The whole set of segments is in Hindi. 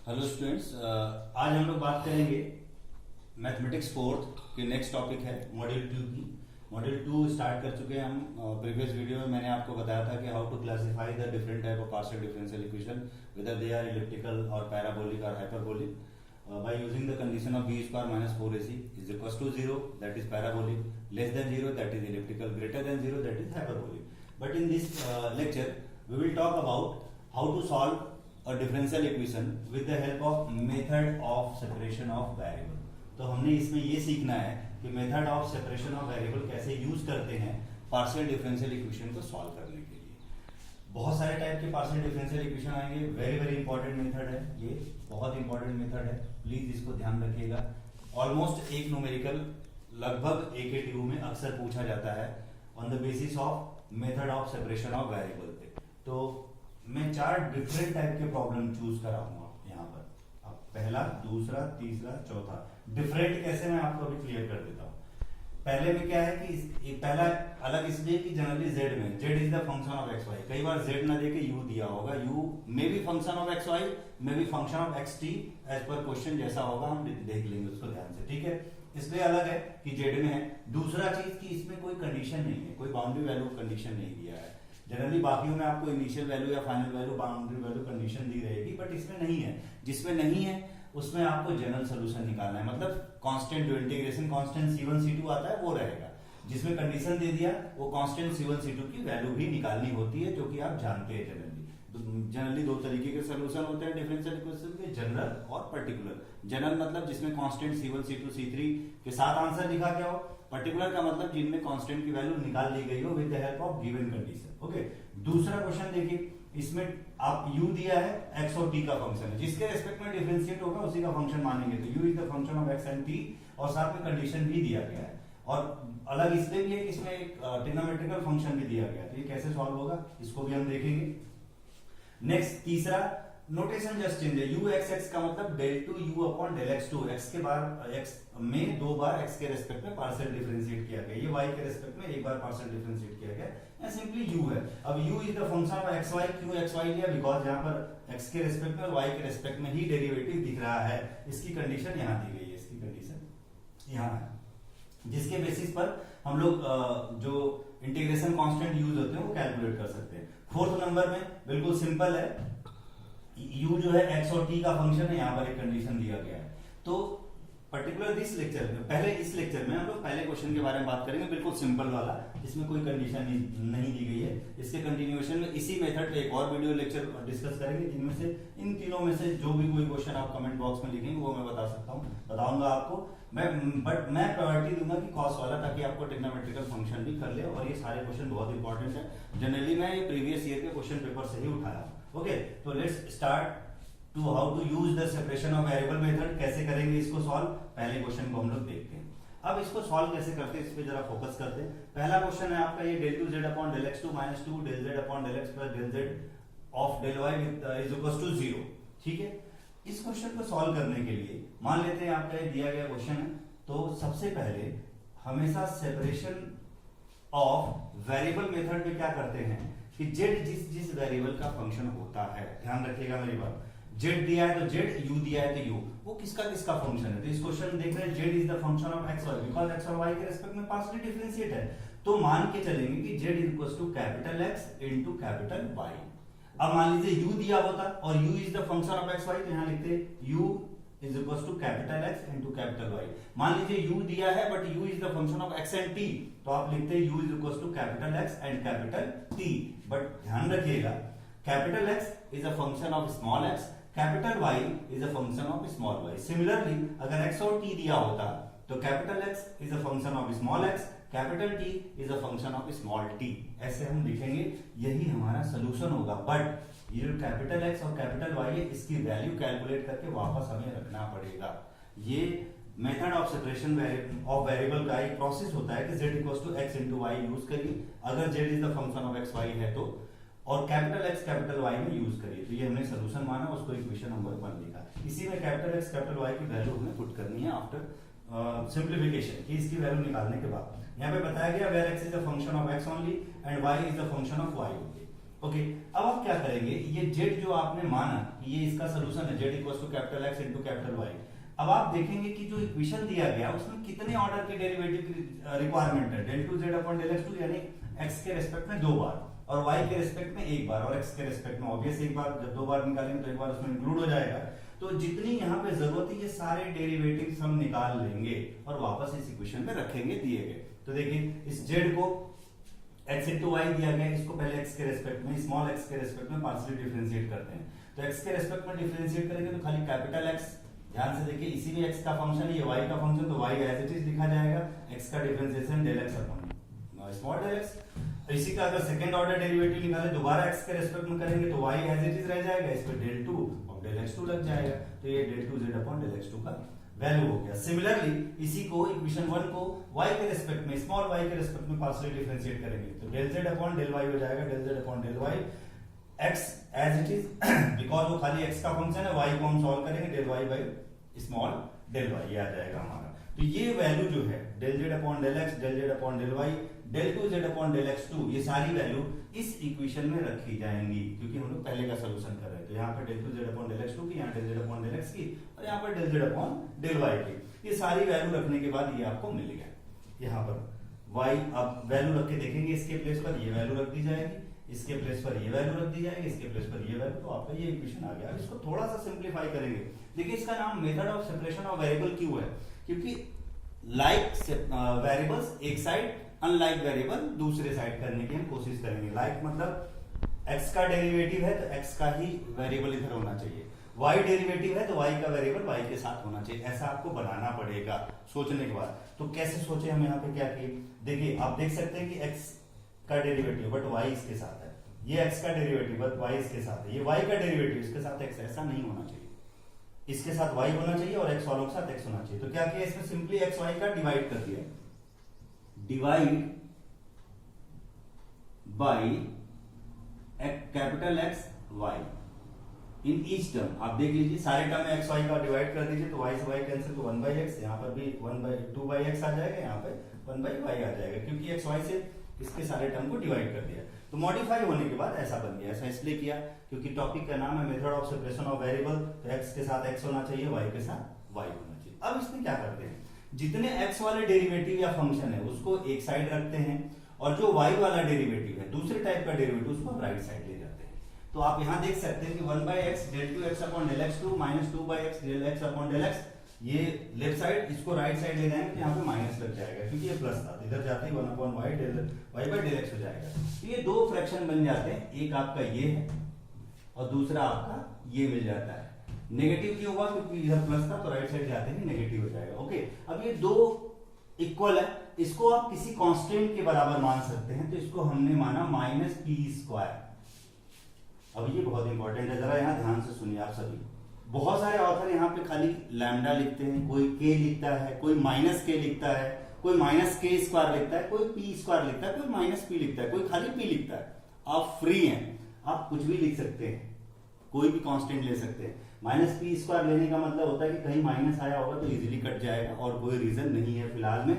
हेलो स्टूडेंट्स, आज हम लोग बात करेंगे मैथमेटिक्स फोर्थ के नेक्स्ट टॉपिक है मॉड्यूल 2 की। मॉड्यूल 2 स्टार्ट कर चुके हैं हम। प्रीवियस वीडियो में मैंने आपको बताया था कि how to classify the different type of partial differential equation whether they are elliptical और पैराबोलिक और hyperbolic by using the condition of b square minus 4ac is equals to 0 that is parabolic, less than 0 that is elliptical, greater than 0 that is hyperbolic. But in this lecture we will talk about how to solve a differential equation with the help of method of separation of variable। तो हमने इसमें ये सीखना है कि method of separation of variable कैसे यूज करते हैं पार्शियल डिफरेंशियल इक्वेशन को सॉल्व करने के लिए। बहुत सारे टाइप के पार्शियल डिफरेंशियल इक्वेशन आएंगे। वेरी वेरी इंपॉर्टेंट मेथड है, ये बहुत इंपॉर्टेंट मेथड है, प्लीज इसको ध्यान रखिएगा। ऑलमोस्ट एक न्यूमेरिकल लगभग AKTU में अक्सर पूछा जाता है on the basis of method of separation of variable पे। तो मैं 4 डिफरेंट टाइप के प्रॉब्लम चूज कराऊंगा यहाँ पर। अब पहला, दूसरा, तीसरा, चौथा। डिफरेंट कैसे मैं आपको अभी क्लियर कर देता हूँ। पहले में क्या है कि पहला अलग इसलिए कि जनरली z में z is the function of x y. कई बार z ना देके u दिया होगा, u may be function of x y, may be function of x t, as पर क्वेश्चन जैसा होगा हम देख लेंगे उसको ध्यान से, ठीक है। इसलिए अलग है कि z में है। दूसरा चीज कि इसमें कोई कंडीशन नहीं है, कोई बाउंड्री वैल्यू कंडीशन नहीं दिया है। जनरली बाकियों में आपको इनिशियल वैल्यू या final value, boundary value condition दी रहेगी, बट इसमें नहीं है। जिसमें नहीं है उसमें आपको जनरल सोल्यूशन निकालना है, मतलब कांस्टेंट जो इंटीग्रेशन कांस्टेंट C1 C2 आता है वो रहेगा। जिसमें कंडीशन दे दिया वो कांस्टेंट C1 C2 की वैल्यू भी निकालनी होती है, जो कि आप जानते हैं। जनरली दो तरीके के सोल्यूशन होते हैं डिफरेंशियल इक्वेशन के, जनरल और पर्टिकुलर। जनरल मतलब जिसमें कांस्टेंट C1 C2 C3 के साथ आंसर लिखा गया हो। पर्टिकुलर का मतलब जिनमें कांस्टेंट की वैल्यू निकाल ली गई हो with the help of given condition. Okay, दूसरा क्वेश्चन देखिए, इसमें आप u दिया है, x और t का फंक्शन है, जिसके रेस्पेक्ट में डिफरेंशिएट होगा उसी का फंक्शन मानेंगे। तो u is the function of x and t, और साथ में कंडीशन भी दिया गया है। और अलग इसलिए भी है कि इसमें एक ट्रिग्नोमेट्रिकल फंक्शन भी दिया गया है। तो ये कैसे सॉल्व होगा इसको भी हम देखेंगे। नेक्स्ट तीसरा, नोटेशन जस्ट चेंज है। u x x का मतलब del two u upon del x two, x के बार x में 2 बार x के रेस्पेक्ट में पार्शियल डिफरेंशिएट किया गया, ये y के रेस्पेक्ट में एक बार पार्शियल डिफरेंशिएट किया गया, या सिंपली u है। अब u is the function of xy, क्यों xy लिया? बिकॉज यहाँ पर x के रेस्पेक्ट में और y के रेस्पेक्ट में ही डेरिवेटिव दिख रहा है। इसकी कंडीशन यहाँ दी गई है, इसकी कंडीशन यहाँ है, जिसके बेसिस पर हम लोग जो इंटीग्रेशन कांस्टेंट यूज होते हैं वो कैलकुलेट कर सकते हैं। फोर्थ नंबर में बिल्कुल सिंपल है, u जो है x और t का फंक्शन है, यहाँ पर एक कंडीशन दिया गया है। तो पर्टिकुलर दिस लेक्चर में, पहले इस लेक्चर में हम लोग पहले क्वेश्चन के बारे में बात करेंगे, बिल्कुल सिंपल वाला, इसमें कोई कंडीशन नहीं दी गई है। इसके कंटिन्यूएशन में इसी मेथड पे एक और वीडियो लेक्चर डिस्कस करेंगे, जिनमें से इन तीनों में से जो भी कोई क्वेश्चन आप कमेंट बॉक्स में लिखेंगे वो मैं बताऊंगा आपको। बट मैं प्रायोरिटी दूंगा कि कॉस वाला, ताकि आपको ट्रिग्नोमेट्रिकल फंक्शन भी कर ले। और ये सारे क्वेश्चन बहुत इंपॉर्टेंट है। जनरली मैं ये प्रीवियस ईयर के क्वेश्चन पेपर से ही उठाया। ओके, तो let's start to how to use the separation of variable method. कैसे करेंगे इसको सॉल्व, पहले क्वेश्चन को हम लोग देखते हैं। अब इसको सॉल्व कैसे करते हैं इस पे जरा फोकस करते हैं। पहला क्वेश्चन है आपका ये del 2z upon del x2 minus 2 del z अपॉन del x plus del z of del y is equal to 0। ठीक है, इस क्वेश्चन को सॉल्व करने के लिए मान लेते हैं आपका ये दिया गया क्वेश्चन है। तो सबसे पहले हमेशा सेपरेशन ऑफ वेरिएबल मेथड में क्या करते हैं कि z जिस वेरिएबल का फंक्शन होता है, ध्यान रखिएगा मेरी बात, z दिया है तो z, u दिया है तो u, वो किसका फंक्शन है। तो इस क्वेश्चन में देख रहे हैं z is the function of x y, because x और y के रिस्पेक्ट में पार्शियली डिफरेंशिएट है। तो मान के चलेंगे कि z equals to capital X into capital Y। अब मान लीजिए u दिया होता और u is the function of x y, तो यहां लिखते u is equals to capital X into capital Y। मान लीजिए u दिया है but u is the function of x and t, तो आप लिखते हैं u is equals to capital X and capital t। But ध्यान रखिएगा, capital X is a function of small x, capital Y is a function of small y। Similarly अगर x और t दिया होता तो capital X is a function of small x, capital T is a function of small t। ऐसे हम लिखेंगे, यही हमारा सोल्यूशन होगा। बट ये जो कैपिटल X और कैपिटल Y है, इसकी वैल्यू कैलकुलेट करके वापस हमें रखना पड़ेगा। ये method of separation of variable का एक प्रोसेस होता है कि z equals to x into y use करिए अगर z is the function of x y है तो, और कैपिटल X कैपिटल Y में यूज करिए। तो ये हमने सोल्यूशन माना, उसको इक्वेशन नंबर 1 लिखा। इसी में कैपिटल X कैपिटल Y की वैल्यू हमें पुट करनी है आफ्टर सिंप्लीफिकेशन, कि इसकी वैल्यू निकालने के बाद। यहाँ पे बताया गया where x is the function of x only and y is the function of y only. Okay, अब आप क्या करेंगे, ये जेड जो आपने माना कि ये इसका सोल्यूशन है, z equals to capital X into capital Y. अब आप देखेंगे कि जो इक्वेशन दिया गया उसमें कितने ऑर्डर के डेरिवेटिव की रिक्वायरमेंट है, del two z upon del x two, यानी एक्स के रेस्पेक्ट में 2 बार और वाई के रेस्पेक्ट में 1 बार और एक्स के रेस्पेक्ट में ऑब्वियस एक बार, जब 2 बार निकालेंगे तो 1 बार उसमें इंक्लूड हो जाएगा। तो जितनी यहाँ पे जरूरत है ये सारे डेरिवेटिव्स हम निकाल लेंगे और वापस इस इक्वेशन में रखेंगे दिए गए। तो देखिए इस जेड को x इंटू वाई दिया गया, इसको पहले x के रेस्पेक्ट में, स्मॉल x के रेस्पेक्ट में पार्शियली डिफरेंशिएट करते हैं। तो x के रेस्पेक्ट में डिफरेंशिएट करेंगे तो खाली कैपिटल X, ध्यान से देखिए इसी में x का फंक्शन है, ये y का फंक्शन, तो y एज इट इज लिखा जाएगा, x का differentiation del x upon small del x। इसी का अगर सेकंड ऑर्डर डेरिवेटिव निकाले दोबारा x के रेस्पेक्ट में करेंगे तो y एज इट इज रह जाएगा, इस पे डेल 2 और डेल x2 लग जाएगा, तो ये del 2 z upon del x2 का वैल्यू हो गया। सिमिलरली इसी को इक्वेशन 1 को y के रेस्पेक्ट में, स्मॉल y के रेस्पेक्ट में पार्शियली डिफरेंशिएट करेंगे तो del z upon del y हो जाएगा, del z upon del y x as it is, because वो खाली x का फंक्शन है, y को हम सॉल्व करेंगे del y by small del y, ये आ जाएगा हमारा। तो ये वैल्यू जो है del z upon del x, del z upon del y, del 2z upon del x2, ये सारी वैल्यू इस इक्वेशन में रखी जाएंगी क्योंकि हम लोग पहले का सॉल्यूशन कर रहे हैं। तो यहाँ पर del 2z upon del x2 की, यहाँ del z upon del x की और यहाँ पर del z upon del y की, ये सारी वैल्यू रखने के बाद ये आपको मिल गया। यहाँ पर y अब वैल्यू रख के देखेंगे, इसके प्लेस पर ये वैल्यू रख दी जाएगी, इसके प्लेस पर ये वैल्यू रख दी जाएगी, इसके प्लेस पर ये वैल्यू, तो आपका ये इक्वेशन आ गया। अब इसको थोड़ा सा सिंप्लीफाई करेंगे। देखिए इसका नाम method of separation of variable क्यों है, क्योंकि लाइक वेरिएबल्स एक साइड, अनलाइक वेरिएबल दूसरे साइड करने की हम कोशिश करेंगे। लाइक मतलब x का डेरिवेटिव है तो x का ही वेरिएबल इधर होना चाहिए, y डेरिवेटिव है तो y का वेरिएबल y के साथ होना चाहिए, ऐसा आपको बनाना पड़ेगा सोचने के बाद। तो कैसे सोचे हम यहाँ पे क्या किए, देखिए आप देख सकते हैं कि x का डेरिवेटिव बट y इसके साथ है, ये x का डेरिवेटिव बट y इसके साथ है, ये y का डेरिवेटिव इसके साथ x, ऐसा नहीं होना चाहिए, इसके साथ y होना चाहिए और x वालों के साथ x होना चाहिए। तो क्या किया, इसमें सिंपली x y का डिवाइड कर दिया, divide by capital X Y in each term. आप देख लीजिए सारे टर्म में x y का डिवाइड कर दीजिए तो y से y कैंसिल, तो 1 by x, यहाँ पर भी 2 by x आ जाएगा, यहाँ पे 1 by y आ जाएगा क्योंकि x y से इसके सारे टर्म को डिवाइड कर दिया। तो मॉडिफाई होने के बाद ऐसा बन गया। ऐसा इसलिए किया क्योंकि टॉपिक का नाम है method of separation of variable, तो x के साथ x होना चाहिए, y के साथ y होना चाहिए। अब इसमें क्या करते हैं, जितने x वाले डेरिवेटिव या फंक्शन है उसको एक साइड रखते हैं और जो y वाला डेरिवेटिव है, दूसरे टाइप का डेरिवेटिव, उसको हम राइट साइड ले जाते हैं। तो आप यहां देख सकते हैं कि 1 by x del 2x upon del x2 minus 2 by x del x upon del x, ये लेफ्ट साइड, इसको राइट साइड ले जाएंगे तो यहाँ पे माइनस लग जाएगा क्योंकि ये प्लस था, इधर जाते ही 1 upon y del y by del x हो जाएगा। तो ये दो फ्रैक्शन बन जाते हैं, एक आपका ये है और दूसरा आपका ये मिल जाता है। नेगेटिव क्यों हुआ, क्योंकि इधर प्लस था तो राइट साइड जाते ही नेगेटिव हो जाएगा। ओके, अब ये दो इक्वल है, इसको आप किसी कांस्टेंट के बराबर मान सकते हैं, तो इसको हमने माना माइनस पी स्क्वायर। अब ये बहुत इंपॉर्टेंट है, जरा यहाँ ध्यान से सुनिए आप सभी। बहुत सारे ऑथर यहाँ पे खाली लैम्डा लिखते हैं, कोई के लिखता है, कोई माइनस के लिखता है, कोई माइनस के स्क्वायर लिखता है, कोई पी स्क्वायर लिखता है, कोई माइनस पी लिखता है, कोई खाली पी लिखता है। आप फ्री हैं, आप कुछ भी लिख सकते हैं, कोई भी कांस्टेंट ले सकते हैं। माइनस पी स्क्वायर लेने का मतलब होता है कि कहीं माइनस आया होगा तो इजीली कट जाएगा और कोई रीजन नहीं है फिलहाल में।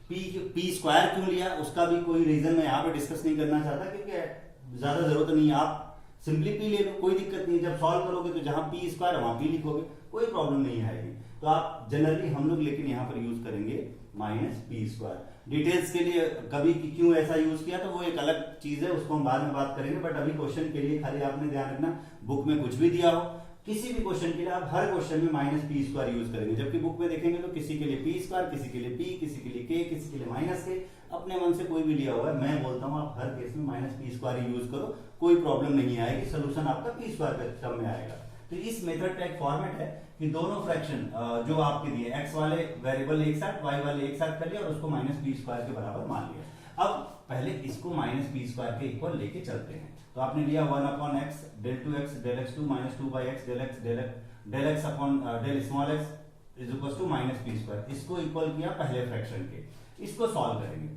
पी स्क्वायर क्यों लिया उसका भी कोई रीजन मैं यहाँ पे डिस्कस नहीं करना चाहता क्योंकि ज्यादा जरूरत नहीं है। आप सिंपली पी ले लो, कोई दिक्कत नहीं है। जब सॉल्व करोगे तो जहां पी स्क्वायर वहां पी लिखोगे, कोई प्रॉब्लम नहीं आएगी। तो आप जनरली हम लोग लेकिन यहाँ पर यूज करेंगे माइनस पी स्क्वायर। डिटेल्स के लिए कभी क्यों ऐसा यूज किया तो वो एक अलग चीज है, उसको हम बाद में बात करेंगे। बट अभी क्वेश्चन के लिए खाली आपने ध्यान रखना, बुक में कुछ भी दिया हो, किसी भी क्वेश्चन के लिए आप हर क्वेश्चन में माइनस पी स्क्वायर यूज करेंगे। जबकि बुक में देखेंगे तो किसी के लिए पी स्क्वायर, किसी के लिए पी, किसी के लिए के, किसी के लिए माइनस के, अपने मन से कोई भी लिया हुआ है। मैं बोलता हूँ आप हर केस में माइनस पी स्क्वायर यूज करो, कोई प्रॉब्लम नहीं आएगी, सोल्यूशन आपका पी स्क्वायर के टर्म में आएगा। तो इस मेथड का एक फॉर्मेट है कि दोनों फ्रैक्शन जो आपके दिए, एक्स वाले वेरिएबल एक साथ, वाई वाले एक साथ कर लिया और उसको माइनस पी स्क्वायर के बराबर मान लिया। अब पहले इसको माइनस पी स्क्वायर के इक्वल लेके चलते हैं। तो आपने लिया 1 upon x del 2x del x2 minus 2 by x del x upon del small x is equal to minus p square. इसको इक्वल किया पहले फ्रैक्शन के, इसको सॉल्व करेंगे।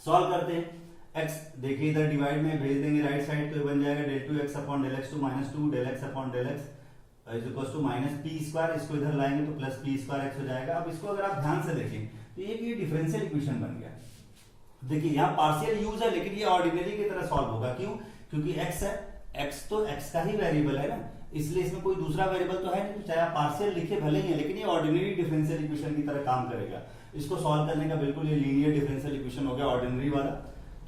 सॉल्व करते हैं, x देखिए इधर डिवाइड में भेज देंगे राइट साइड, तो बन जाएगा del 2x upon del x2 minus 2 del x upon del x is equal to minus p square. इसको इधर लाएंगे तो प्लस पी स्क्वायर x हो जाएगा। अब इसको अगर आप ध्यान से देखें तो ये डिफरेंशियल इक्वेशन बन गया। देखिए यहाँ पार्शियल यूज है लेकिन ये ऑर्डिनरी की तरह सॉल्व होगा। क्यों? क्योंकि x है, x तो x का ही वेरिएबल है ना, इसलिए इसमें कोई दूसरा वेरिएबल तो है नहीं, तो चाहे आप पार्शियल लिखे भले ही है, लेकिन ये ऑर्डिनरी डिफरेंशियल इक्वेशन की तरह काम करेगा। इसको सॉल्व करने का बिल्कुल ये लीनियर डिफरेंशियल इक्वेशन हो गया ऑर्डिनरी वाला,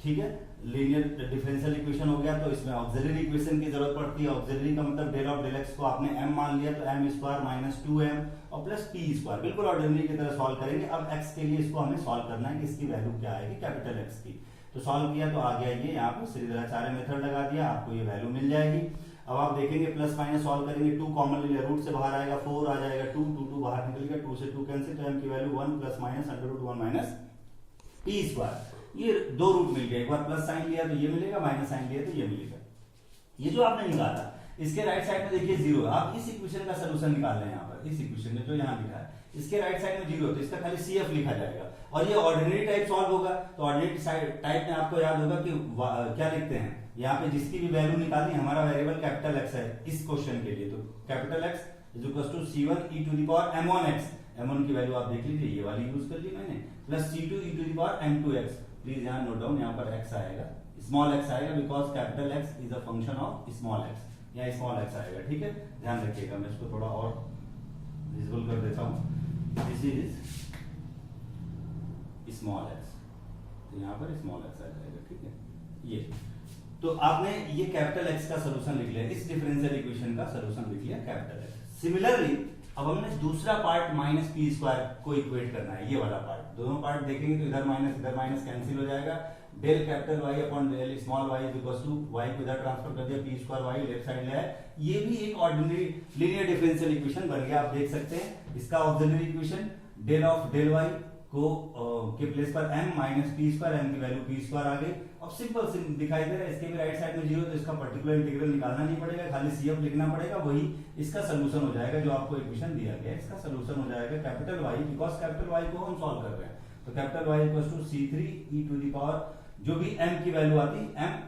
ठीक है। लीनियर डिफरेंशियल इक्वेशन हो गया तो इसमें ऑक्सिलरी इक्वेशन की जरूरत पड़ती है। ऑक्सिलरी का मतलब डेल ऑफ डेल एक्स को आपने m मान लिया तो m स्क्वायर माइनस 2m और प्लस p स्क्वायर, बिल्कुल ऑर्डिनरी की तरह सॉल्व करेंगे। अब x के लिए इसको हमें सॉल्व करना है कि इसकी वैल्यू क्या आएगी कैपिटल X की। तो सॉल्व किया तो आ गया ये, यहाँ पे श्रीधराचार्य मेथड लगा दिया, आपको ये वैल्यू मिल जाएगी। अब आप देखेंगे प्लस माइनस सॉल्व करेंगे, 2 कॉमन ले लिया, रूट से बाहर आएगा 4 आ जाएगा, 2 बाहर निकल गया, 2 से 2 कैंसिल, तो m की value 1 plus minus √1 minus p square. ये दो रूट मिल गया, एक बार प्लस साइन लिया तो ये मिलेगा, माइनस साइन लिया तो ये मिलेगा। ये जो आपने निकाला इसके राइट साइड में देखिए 0, आप इस इक्वेशन का सलूशन निकाल रहे हैं यहाँ पर, इस इक्वेशन में जो यहाँ लिखा है इसके राइट साइड में 0, तो इसका खाली CF लिखा जाएगा और ये ऑर्डिनरी टाइप सॉल्व होगा। तो ऑर्डिनरी टाइप में आपको याद होगा कि क्या लिखते हैं यहाँ पे, जिसकी भी वैल्यू निकालनी, हमारा वेरिएबल कैपिटल X है इस क्वेश्चन के लिए, तो capital X is equal to C1 e to the power m1x, m1 की वैल्यू आप देख लीजिए, ये वाली यूज कर ली मैंने, plus C2 e to the power m2x। Please यहाँ नोट डाउन, यहाँ पर x आएगा, स्मॉल x आएगा, because capital X is a function of small x, यहाँ स्मॉल x आएगा, ठीक है, ध्यान रखिएगा। मैं इसको थोड़ा और विजुअल कर देता हूँ, दिस इज स्मॉल x, तो यहाँ पर स्मॉल x आ जाएगा, ठीक है। ये तो आपने ये कैपिटल X का सलूशन लिख लिया, इस डिफरेंशियल इक्वेशन का सलूशन लिख लिया कैपिटल X। सिमिलरली अब हमने दूसरा पार्ट माइनस p स्क्वायर को इक्वेट करना है, ये वाला पार्ट, दोनों पार्ट देखेंगे तो इधर माइनस कैंसिल हो जाएगा, del capital Y upon del small y is equal to y को इधर ट्रांसफर कर दिया, p square y left side ले आए, ये भी एक ऑर्डिनरी लीनियर डिफरेंशियल इक्वेशन बन गया। आप देख सकते हैं इसका auxiliary equation del of del y को के प्लेस पर m minus p square, m की वैल्यू p स्क्वायर आ गई। अब सिंपल दिखाई दे रहा है, इसके भी राइट साइड में 0, तो इसका पर्टिकुलर इंटीग्रल निकालना नहीं पड़ेगा, खाली CF लिखना पड़ेगा, वही इसका सोल्यूशन हो जाएगा जो आपको इक्वेशन दिया गया है, इसका सोल्यूशन हो जाएगा capital Y, because capital Y को हम सॉल्व कर रहे हैं। तो capital Y equal to C3 e to the power जो भी m की वैल्यू आती m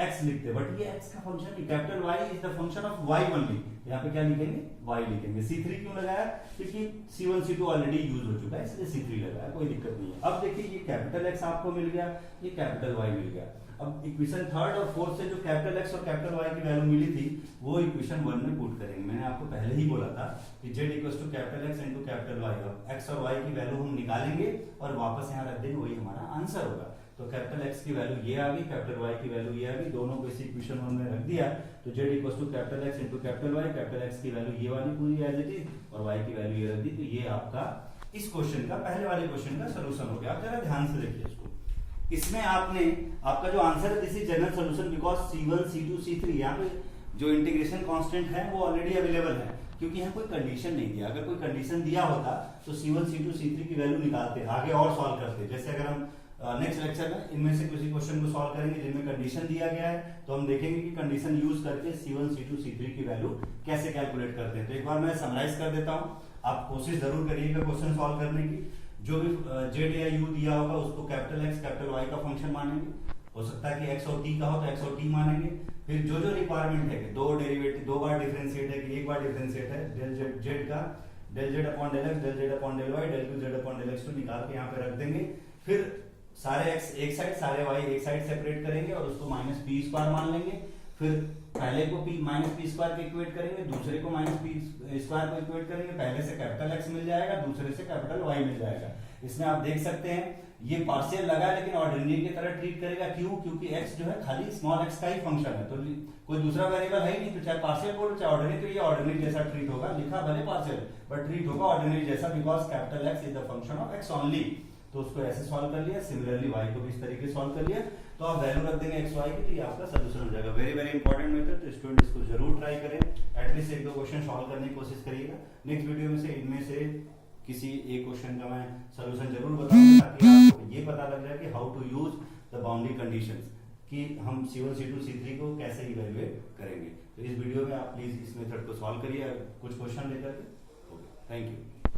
x लिखते, बट ये x का फंक्शन नहीं, capital Y is the function of y only, यहाँ पे क्या लिखेंगे y लिखेंगे। C3 क्यों लगाया, क्योंकि C1 C2 ऑलरेडी यूज हो चुका है, इसलिए C3 लगाया, कोई दिक्कत नहीं है। अब देखिए ये कैपिटल X आपको मिल गया, ये कैपिटल Y मिल गया। अब इक्वेशन थर्ड और फोर्थ से जो कैपिटल X और कैपिटल Y की वैल्यू मिली थी वो इक्वेशन 1 में पुट करेंगे। मैंने आपको पहले ही बोला था कि z equals to capital X into capital Y, अब x और y की वैल्यू हम निकालेंगे और वापस यहाँ रख देंगे, वही हमारा आंसर होगा। तो कैपिटल X की वैल्यू ये आ गई, कैपिटल Y की वैल्यू ये आ गई, दोनों को इस इक्वेशन 1 में रख दिया तो z equals to capital X into capital Y, capital X की वैल्यू ये वाली पूरी एज इट इज और y की वैल्यू ये रख दी। तो ये आपका इस क्वेश्चन का, पहले वाले क्वेश्चन का सॉल्यूशन हो गया। आप जरा ध्यान से देखिए इसको, इसमें आपने आपका जो आंसर है this is general solution, because C1 C2 C3 यहाँ पे जो इंटीग्रेशन कांस्टेंट है वो ऑलरेडी अवेलेबल है, क्योंकि यहाँ कोई कंडीशन नहीं दिया। अगर कोई कंडीशन दिया होता तो C1 C2 C3 की वैल्यू निकालते, आगे और सॉल्व करते। जैसे अगर हम नेक्स्ट लेक्चर में इनमें से किसी क्वेश्चन को सॉल्व करेंगे जिनमें कंडीशन दिया गया है, तो हम देखेंगे कि कंडीशन यूज करके C1 C2 C3 की वैल्यू कैसे कैलकुलेट करते हैं। तो एक बार मैं समराइज कर देता हूँ, आप कोशिश जरूर करिएगा क्वेश्चन सॉल्व करने की। जो भी z या u दिया होगा उसको कैपिटल X कैपिटल Y का फंक्शन मानेंगे, हो सकता है कि x और t का हो तो x और t मानेंगे। फिर जो जो रिक्वायरमेंट है कि दो डेरिवेटिव दो बार डिफरेंशिएट है कि एक बार डिफरेंशिएट है, डेल z का del z upon del x, del z upon del y, del q z upon del x को निकाल के यहाँ पे रख देंगे। फिर सारे x एक साइड सारे y एक साइड सेपरेट करेंगे और उसको माइनस p स्क्वायर मान लेंगे। फिर पहले को माइनस p स्क्वायर को इक्वेट करेंगे, दूसरे को माइनस p स्क्वायर को इक्वेट करेंगे। पहले से कैपिटल X मिल जाएगा, दूसरे से कैपिटल Y मिल जाएगा। इसमें आप देख सकते हैं ये पार्शियल लगा लेकिन ऑर्डिनरी की तरह ट्रीट करेगा। क्यों? क्योंकि x जो है खाली स्मॉल x का ही फंक्शन है, तो कोई दूसरा वेरिएबल है ही नहीं, तो चाहे पार्शियल बोलो चाहे ऑर्डिनरी, तो ये ऑर्डिनरी जैसा ट्रीट होगा। लिखा भले पार्शियल बट ट्रीट होगा ऑर्डिनरी जैसा, because capital X is the function of x only. तो उसको ऐसे सॉल्व कर लिया, सिमिलरली y को भी इस तरीके से सॉल्व कर लिया। तो आप वैल्यू रख देंगे x y की, तो ये आपका सॉल्यूशन हो जाएगा। वेरी वेरी इंपॉर्टेंट मेथड, तो स्टूडेंट इसको जरूर ट्राई करें, एटलीस्ट एक दो क्वेश्चन सॉल्व करने की कोशिश करिएगा। नेक्स्ट वीडियो में से इनमें से किसी एक क्वेश्चन का मैं सॉल्यूशन जरूर बताऊंगा, ताकि आपको ये पता लग जाए कि how to use the boundary conditions, कि हम C1 C2 C3 को कैसे इवैल्यूएट करेंगे। तो इस वीडियो में आप प्लीज इस मेथड को सॉल्व करिए कुछ क्वेश्चन लेकर के। Okay, thank you.